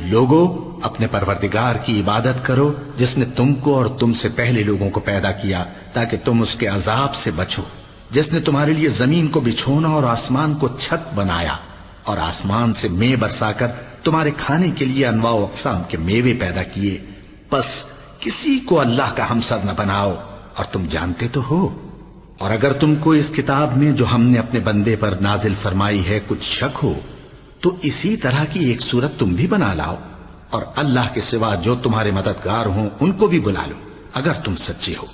لوگو اپنے پروردگار کی عبادت کرو جس نے تم کو اور تم سے پہلے لوگوں کو پیدا کیا تاکہ تم اس کے عذاب سے بچو، جس نے تمہارے لیے زمین کو بچھونا اور آسمان کو چھت بنایا اور آسمان سے مے برسا کر تمہارے کھانے کے لیے انواع و اقسام کے میوے پیدا کیے، پس کسی کو اللہ کا ہمسر نہ بناؤ اور تم جانتے تو ہو۔ اور اگر تم کو اس کتاب میں جو ہم نے اپنے بندے پر نازل فرمائی ہے کچھ شک ہو تو اسی طرح کی ایک صورت تم بھی بنا لاؤ اور اللہ کے سوا جو تمہارے مددگار ہوں ان کو بھی بلا لو اگر تم سچے ہو۔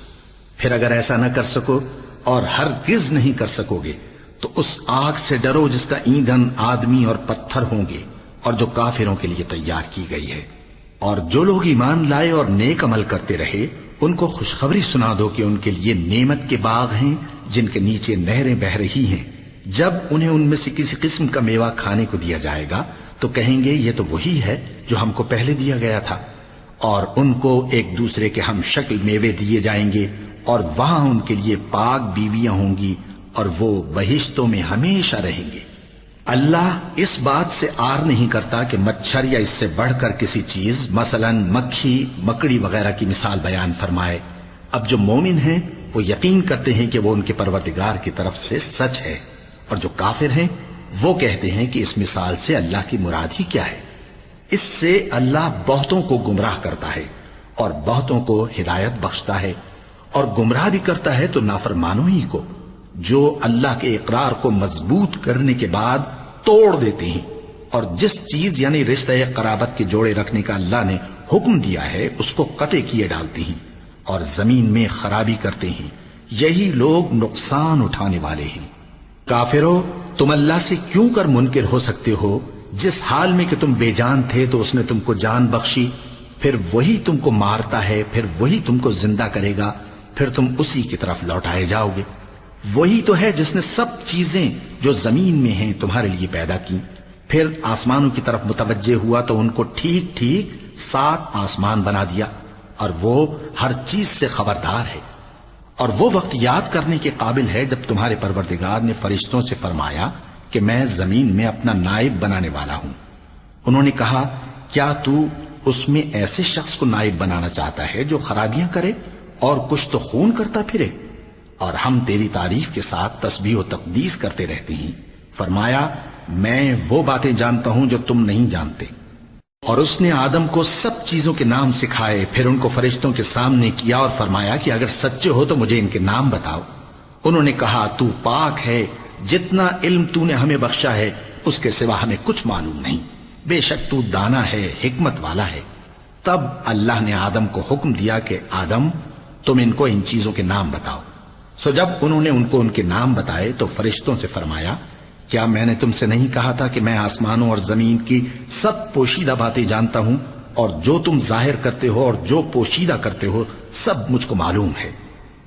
پھر اگر ایسا نہ کر سکو اور ہرگز نہیں کر سکو گے تو اس آگ سے ڈرو جس کا ایندھن آدمی اور پتھر ہوں گے اور جو کافروں کے لیے تیار کی گئی ہے۔ اور جو لوگ ایمان لائے اور نیک عمل کرتے رہے ان کو خوشخبری سنا دو کہ ان کے لیے نعمت کے باغ ہیں جن کے نیچے نہریں بہہ رہی ہیں، جب انہیں ان میں سے کسی قسم کا میوہ کھانے کو دیا جائے گا تو کہیں گے یہ تو وہی ہے جو ہم کو پہلے دیا گیا تھا، اور ان کو ایک دوسرے کے ہم شکل میوے دیے جائیں گے اور وہاں ان کے لیے پاک بیویاں ہوں گی اور وہ بہشتوں میں ہمیشہ رہیں گے۔ اللہ اس بات سے آر نہیں کرتا کہ مچھر یا اس سے بڑھ کر کسی چیز مثلا مکھی مکڑی وغیرہ کی مثال بیان فرمائے۔ اب جو مومن ہیں وہ یقین کرتے ہیں کہ وہ ان کے پروردگار کی طرف سے سچ ہے، اور جو کافر ہیں وہ کہتے ہیں کہ اس مثال سے اللہ کی مراد ہی کیا ہے۔ اس سے اللہ بہتوں کو گمراہ کرتا ہے اور بہتوں کو ہدایت بخشتا ہے، اور گمراہ بھی کرتا ہے تو نافرمانوں ہی کو، جو اللہ کے اقرار کو مضبوط کرنے کے بعد توڑ دیتے ہیں، اور جس چیز یعنی رشتہ قرابت کے جوڑے رکھنے کا اللہ نے حکم دیا ہے اس کو قطع کیے ڈالتے ہیں اور زمین میں خرابی کرتے ہیں، یہی لوگ نقصان اٹھانے والے ہیں۔ کافرو، تم اللہ سے کیوں کر منکر ہو سکتے ہو؟ جس حال میں کہ تم بے جان تھے تو اس نے تم کو جان بخشی، پھر وہی تم کو مارتا ہے، پھر وہی تم کو زندہ کرے گا، پھر تم اسی کی طرف لوٹائے جاؤ گے۔ وہی تو ہے جس نے سب چیزیں جو زمین میں ہیں تمہارے لیے پیدا کی، پھر آسمانوں کی طرف متوجہ ہوا تو ان کو ٹھیک ٹھیک 7 آسمان بنا دیا، اور وہ ہر چیز سے خبردار ہے۔ اور وہ وقت یاد کرنے کے قابل ہے جب تمہارے پروردگار نے فرشتوں سے فرمایا کہ میں زمین میں اپنا نائب بنانے والا ہوں۔ انہوں نے کہا کیا تو اس میں ایسے شخص کو نائب بنانا چاہتا ہے جو خرابیاں کرے اور کچھ تو خون کرتا پھرے؟ اور ہم تیری تعریف کے ساتھ تسبیح و تقدیس کرتے رہتے ہیں۔ فرمایا میں وہ باتیں جانتا ہوں جو تم نہیں جانتے۔ اور اس نے آدم کو سب چیزوں کے نام سکھائے، پھر ان کو فرشتوں کے سامنے کیا اور فرمایا کہ اگر سچے ہو تو مجھے ان کے نام بتاؤ۔ انہوں نے کہا تو پاک ہے، جتنا علم تو نے ہمیں بخشا ہے اس کے سوا ہمیں کچھ معلوم نہیں، بے شک تو دانا ہے، حکمت والا ہے۔ تب اللہ نے آدم کو حکم دیا کہ آدم تم ان کو ان چیزوں کے نام بتاؤ۔ سو جب انہوں نے ان کو ان کے نام بتائے تو فرشتوں سے فرمایا کیا میں نے تم سے نہیں کہا تھا کہ میں آسمانوں اور زمین کی سب پوشیدہ باتیں جانتا ہوں، اور جو تم ظاہر کرتے ہو اور جو پوشیدہ کرتے ہو سب مجھ کو معلوم ہے۔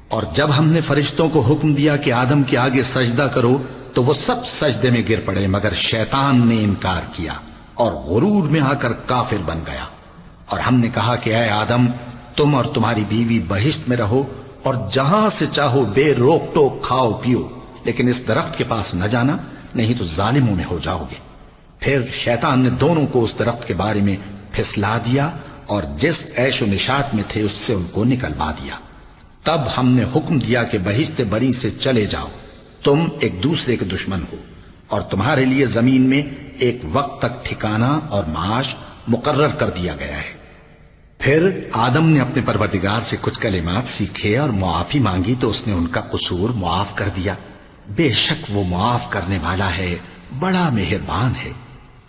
اور جب ہم نے فرشتوں کو حکم دیا کہ آدم کے آگے سجدہ کرو تو وہ سب سجدے میں گر پڑے مگر شیطان نے انکار کیا اور غرور میں آ کر کافر بن گیا۔ اور ہم نے کہا کہ اے آدم تم اور تمہاری بیوی بہشت میں رہو اور جہاں سے چاہو بے روک ٹوک کھاؤ پیو، لیکن اس درخت کے پاس نہ جانا نہیں تو ظالموں میں ہو جاؤ گے۔ پھر شیطان نے دونوں کو اس درخت کے بارے میں پھسلا دیا اور جس عیش و نشاط میں تھے اس سے ان کو نکلوا دیا۔ تب ہم نے حکم دیا کہ بہشت بری سے چلے جاؤ، تم ایک دوسرے کے دشمن ہو، اور تمہارے لیے زمین میں ایک وقت تک ٹھکانہ اور معاش مقرر کر دیا گیا ہے۔ پھر آدم نے اپنے پروردگار سے کچھ کلمات سیکھے اور معافی مانگی تو اس نے ان کا قصور معاف کر دیا۔ بے شک وہ معاف کرنے والا ہے، بڑا مہربان ہے۔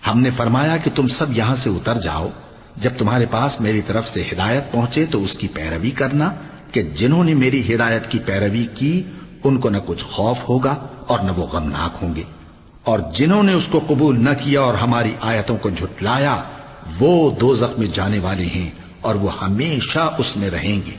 ہم نے فرمایا کہ تم سب یہاں سے اتر جاؤ، جب تمہارے پاس میری طرف سے ہدایت پہنچے تو اس کی پیروی کرنا کہ جنہوں نے میری ہدایت کی پیروی کی ان کو نہ کچھ خوف ہوگا اور نہ وہ غمناک ہوں گے، اور جنہوں نے اس کو قبول نہ کیا اور ہماری آیتوں کو جھٹلایا وہ دوزخ میں جانے والے ہیں اور وہ ہمیشہ اس میں رہیں گے۔